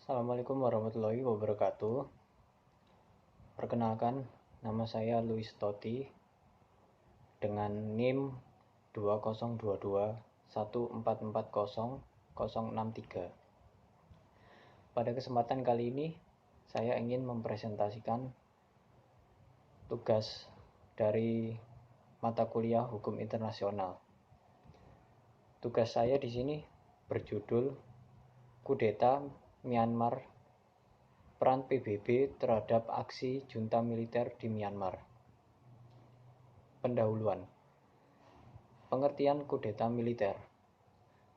Assalamualaikum warahmatullahi wabarakatuh. Perkenalkan, nama saya Luis Toti dengan NIM 202214400063. Pada kesempatan kali ini, saya ingin mempresentasikan tugas dari mata kuliah Hukum Internasional. Tugas saya di sini berjudul Kudeta Myanmar, peran PBB terhadap aksi junta militer di Myanmar. Pendahuluan. Pengertian kudeta militer.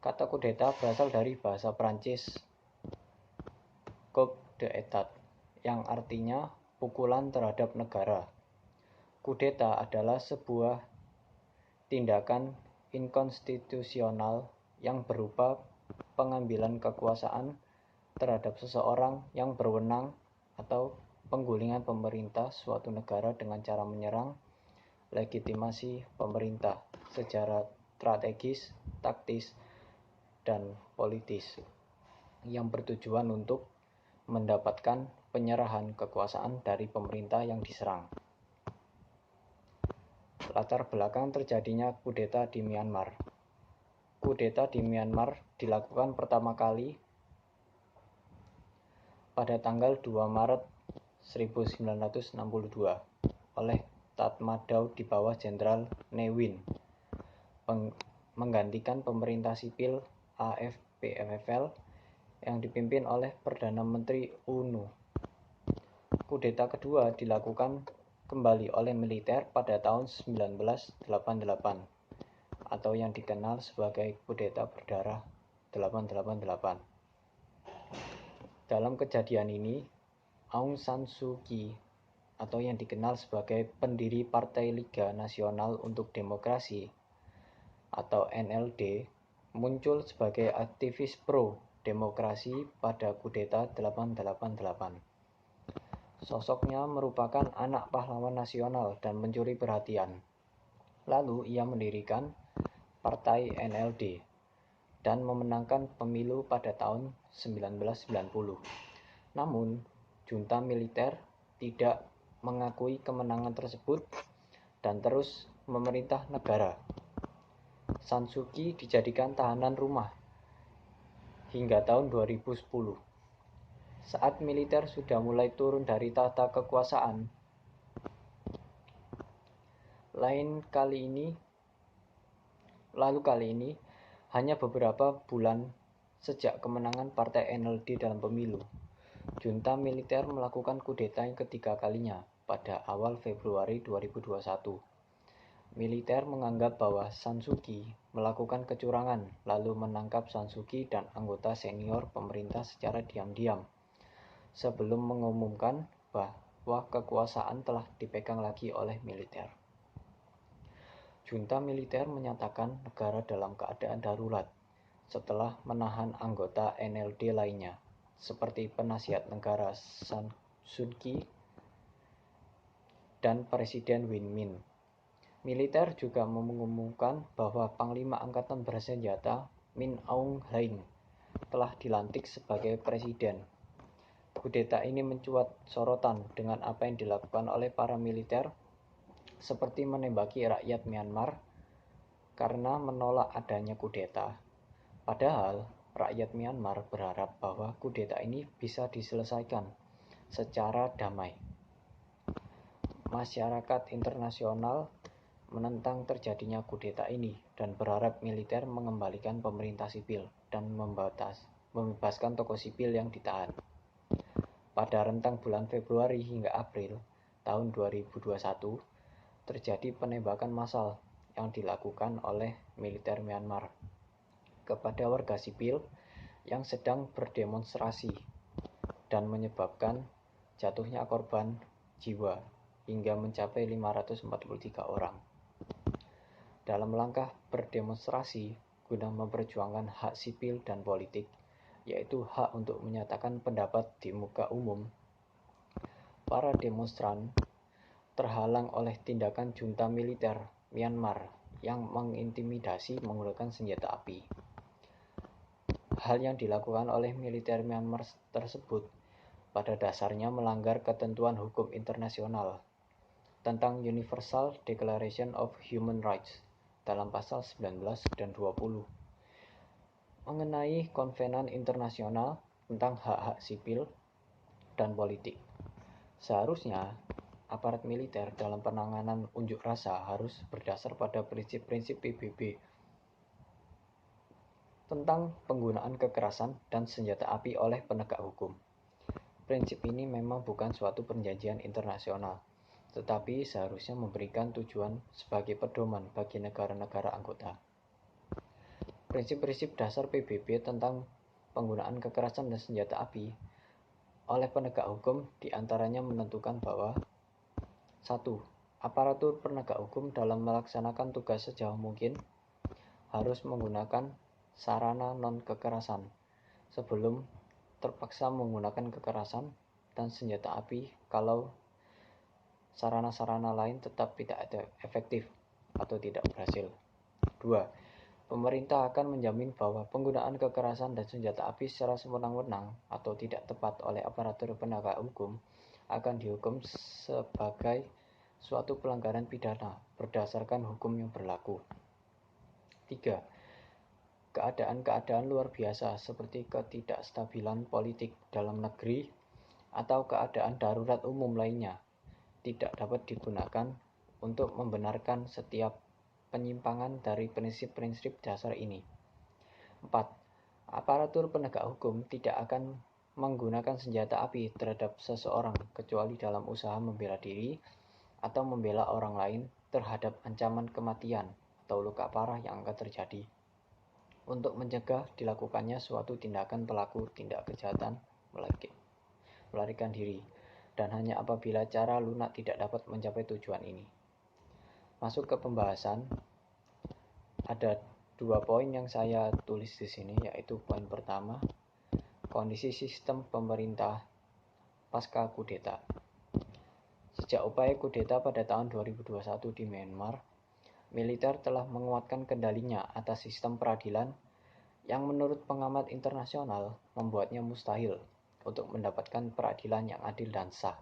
Kata kudeta berasal dari bahasa Prancis coup d'état, yang artinya pukulan terhadap negara. Kudeta adalah sebuah tindakan inkonstitusional yang berupa pengambilan kekuasaan terhadap seseorang yang berwenang atau penggulingan pemerintah suatu negara dengan cara menyerang legitimasi pemerintah secara strategis, taktis, dan politis yang bertujuan untuk mendapatkan penyerahan kekuasaan dari pemerintah yang diserang. Latar belakang terjadinya kudeta di Myanmar. Kudeta di Myanmar dilakukan pertama kali pada tanggal 2 Maret 1962 oleh Tatmadaw di bawah Jenderal Ne Win menggantikan pemerintah sipil AFPFL yang dipimpin oleh Perdana Menteri U Nu. Kudeta kedua dilakukan kembali oleh militer pada tahun 1988 atau yang dikenal sebagai kudeta berdarah 888. Dalam kejadian ini, Aung San Suu Kyi atau yang dikenal sebagai pendiri Partai Liga Nasional untuk Demokrasi atau NLD muncul sebagai aktivis pro-demokrasi pada kudeta 888. Sosoknya merupakan anak pahlawan nasional dan mencuri perhatian. Lalu ia mendirikan Partai NLD dan memenangkan pemilu pada tahun 1990. Namun, junta militer tidak mengakui kemenangan tersebut dan terus memerintah negara. San Suu Kyi dijadikan tahanan rumah hingga tahun 2010. Saat militer sudah mulai turun dari tahta kekuasaan, lalu kali ini hanya beberapa bulan sejak kemenangan Partai NLD dalam pemilu, junta militer melakukan kudeta yang ketiga kalinya pada awal Februari 2021. Militer menganggap bahwa San Suu Kyi melakukan kecurangan lalu menangkap San Suu Kyi dan anggota senior pemerintah secara diam-diam sebelum mengumumkan bahwa kekuasaan telah dipegang lagi oleh militer. Junta militer menyatakan negara dalam keadaan darurat setelah menahan anggota NLD lainnya, seperti penasihat negara San Suu Kyi dan Presiden Win Myint. Militer juga mengumumkan bahwa Panglima Angkatan Bersenjata Min Aung Hlaing telah dilantik sebagai presiden. Kudeta ini mencuat sorotan dengan apa yang dilakukan oleh para militer, seperti menembaki rakyat Myanmar karena menolak adanya kudeta. Padahal rakyat Myanmar berharap bahwa kudeta ini bisa diselesaikan secara damai. Masyarakat internasional menentang terjadinya kudeta ini dan berharap militer mengembalikan pemerintah sipil dan membebaskan tokoh sipil yang ditahan. Pada rentang bulan Februari hingga April tahun 2021, terjadi penembakan massal yang dilakukan oleh militer Myanmar kepada warga sipil yang sedang berdemonstrasi dan menyebabkan jatuhnya korban jiwa hingga mencapai 543 orang. Dalam langkah berdemonstrasi guna memperjuangkan hak sipil dan politik, yaitu hak untuk menyatakan pendapat di muka umum, para demonstran terhalang oleh tindakan junta militer Myanmar yang mengintimidasi menggunakan senjata api. hal yang dilakukan oleh militer Myanmar tersebut pada dasarnya melanggar ketentuan hukum internasional tentang Universal Declaration of Human Rights dalam pasal 19 dan 20 mengenai Konvenan Internasional tentang hak-hak sipil dan politik. Seharusnya aparat militer dalam penanganan unjuk rasa harus berdasar pada prinsip-prinsip PBB tentang penggunaan kekerasan dan senjata api oleh penegak hukum. Prinsip ini memang bukan suatu perjanjian internasional, tetapi seharusnya memberikan tujuan sebagai pedoman bagi negara-negara anggota. Prinsip-prinsip dasar PBB tentang penggunaan kekerasan dan senjata api oleh penegak hukum diantaranya menentukan bahwa 1. Aparatur penegak hukum dalam melaksanakan tugas sejauh mungkin harus menggunakan sarana non-kekerasan sebelum terpaksa menggunakan kekerasan dan senjata api kalau sarana-sarana lain tetap tidak efektif atau tidak berhasil. 2. Pemerintah akan menjamin bahwa penggunaan kekerasan dan senjata api secara sewenang-wenang atau tidak tepat oleh aparatur penegak hukum akan dihukum sebagai suatu pelanggaran pidana berdasarkan hukum yang berlaku. 3. Keadaan-keadaan luar biasa seperti ketidakstabilan politik dalam negeri atau keadaan darurat umum lainnya tidak dapat digunakan untuk membenarkan setiap penyimpangan dari prinsip-prinsip dasar ini. 4. Aparatur penegak hukum tidak akan menggunakan senjata api terhadap seseorang kecuali dalam usaha membela diri atau membela orang lain terhadap ancaman kematian atau luka parah yang akan terjadi untuk mencegah dilakukannya suatu tindakan pelaku tindak kejahatan melarikan diri, dan hanya apabila cara lunak tidak dapat mencapai tujuan ini. Masuk ke pembahasan, ada 2 poin yang saya tulis di sini, yaitu poin pertama, kondisi sistem pemerintah pasca kudeta. Sejak upaya kudeta pada tahun 2021 di Myanmar, militer telah menguatkan kendalinya atas sistem peradilan yang menurut pengamat internasional membuatnya mustahil untuk mendapatkan peradilan yang adil dan sah.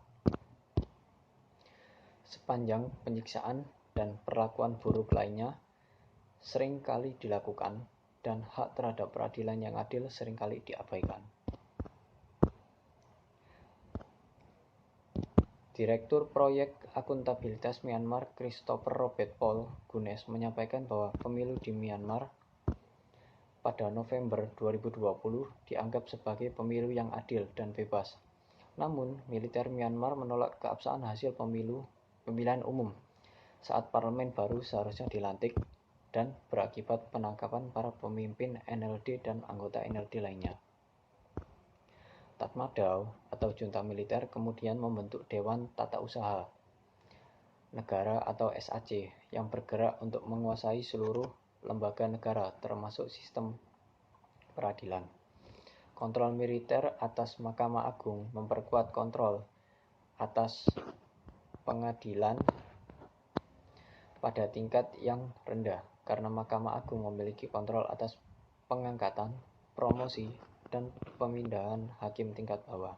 Sepanjang penyiksaan dan perlakuan buruk lainnya sering kali dilakukan dan hak terhadap peradilan yang adil seringkali diabaikan. Direktur Proyek Akuntabilitas Myanmar Christopher Robert Paul Gunes menyampaikan bahwa pemilu di Myanmar pada November 2020 dianggap sebagai pemilu yang adil dan bebas. Namun, militer Myanmar menolak keabsahan hasil pemilihan umum saat parlemen baru seharusnya dilantik dan berakibat penangkapan para pemimpin NLD dan anggota NLD lainnya. Tatmadaw atau junta militer kemudian membentuk Dewan Tata Usaha Negara atau SAC yang bergerak untuk menguasai seluruh lembaga negara termasuk sistem peradilan. Kontrol militer atas Mahkamah Agung memperkuat kontrol atas pengadilan pada tingkat yang rendah karena Mahkamah Agung memiliki kontrol atas pengangkatan, promosi, dan pemindahan hakim tingkat bawah.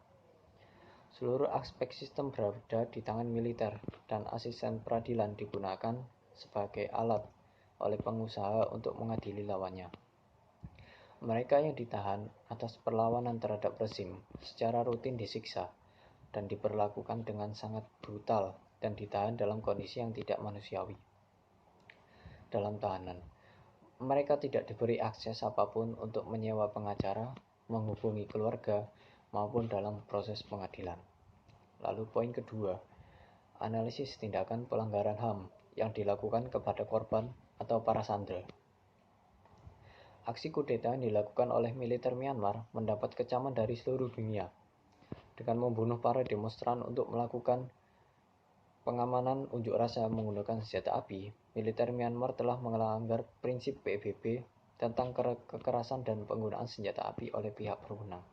Seluruh aspek sistem berada di tangan militer dan asisten peradilan digunakan sebagai alat oleh pengusaha untuk mengadili lawannya. Mereka yang ditahan atas perlawanan terhadap rezim secara rutin disiksa dan diperlakukan dengan sangat brutal dan ditahan dalam kondisi yang tidak manusiawi. Dalam tahanan, mereka tidak diberi akses apapun untuk menyewa pengacara, menghubungi keluarga, maupun dalam proses pengadilan. Lalu poin kedua, analisis tindakan pelanggaran HAM yang dilakukan kepada korban atau para sandera. Aksi kudeta yang dilakukan oleh militer Myanmar mendapat kecaman dari seluruh dunia. Dengan membunuh para demonstran untuk melakukan pengamanan unjuk rasa menggunakan senjata api, militer Myanmar telah melanggar prinsip PBB tentang kekerasan dan penggunaan senjata api oleh pihak berwenang.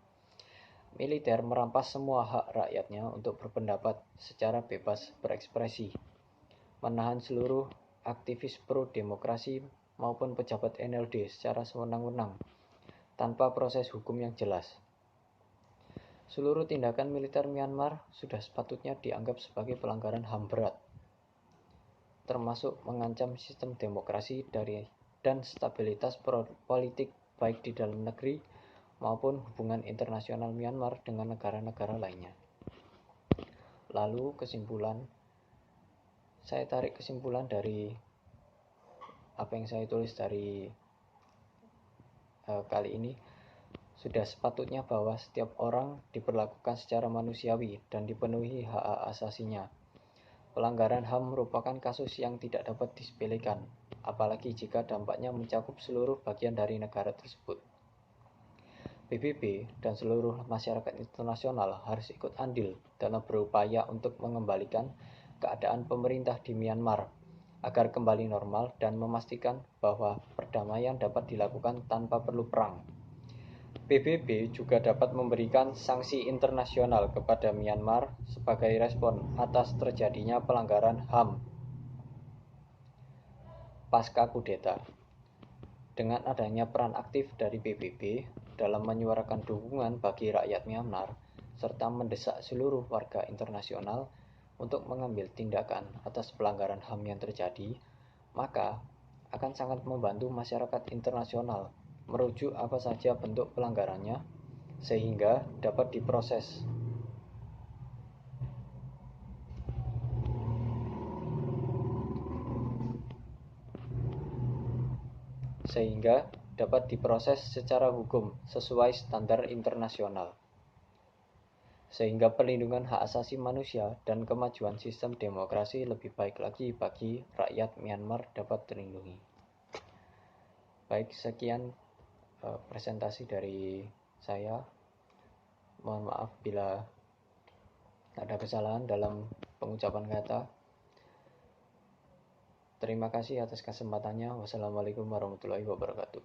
Militer merampas semua hak rakyatnya untuk berpendapat secara bebas berekspresi, menahan seluruh aktivis pro-demokrasi maupun pejabat NLD secara sewenang-wenang, tanpa proses hukum yang jelas. Seluruh tindakan militer Myanmar sudah sepatutnya dianggap sebagai pelanggaran HAM berat, termasuk mengancam sistem demokrasi dan stabilitas politik baik di dalam negeri maupun hubungan internasional Myanmar dengan negara-negara lainnya. Lalu saya tarik kesimpulan dari apa yang saya tulis dari kali ini. Sudah sepatutnya bahwa setiap orang diperlakukan secara manusiawi dan dipenuhi hak asasinya. Pelanggaran HAM merupakan kasus yang tidak dapat disepelekan, apalagi jika dampaknya mencakup seluruh bagian dari negara tersebut. PBB dan seluruh masyarakat internasional harus ikut andil dalam berupaya untuk mengembalikan keadaan pemerintah di Myanmar agar kembali normal dan memastikan bahwa perdamaian dapat dilakukan tanpa perlu perang. PBB juga dapat memberikan sanksi internasional kepada Myanmar sebagai respon atas terjadinya pelanggaran HAM pasca kudeta. Dengan adanya peran aktif dari PBB dalam menyuarakan dukungan bagi rakyat Myanmar serta mendesak seluruh warga internasional untuk mengambil tindakan atas pelanggaran HAM yang terjadi, maka akan sangat membantu masyarakat internasional merujuk apa saja bentuk pelanggarannya sehingga dapat diproses. Secara hukum sesuai standar internasional. Sehingga perlindungan hak asasi manusia dan kemajuan sistem demokrasi lebih baik lagi bagi rakyat Myanmar dapat terlindungi. Baik, sekian presentasi dari saya. Mohon maaf bila ada kesalahan dalam pengucapan kata. Terima kasih atas kesempatannya. Wassalamualaikum warahmatullahi wabarakatuh.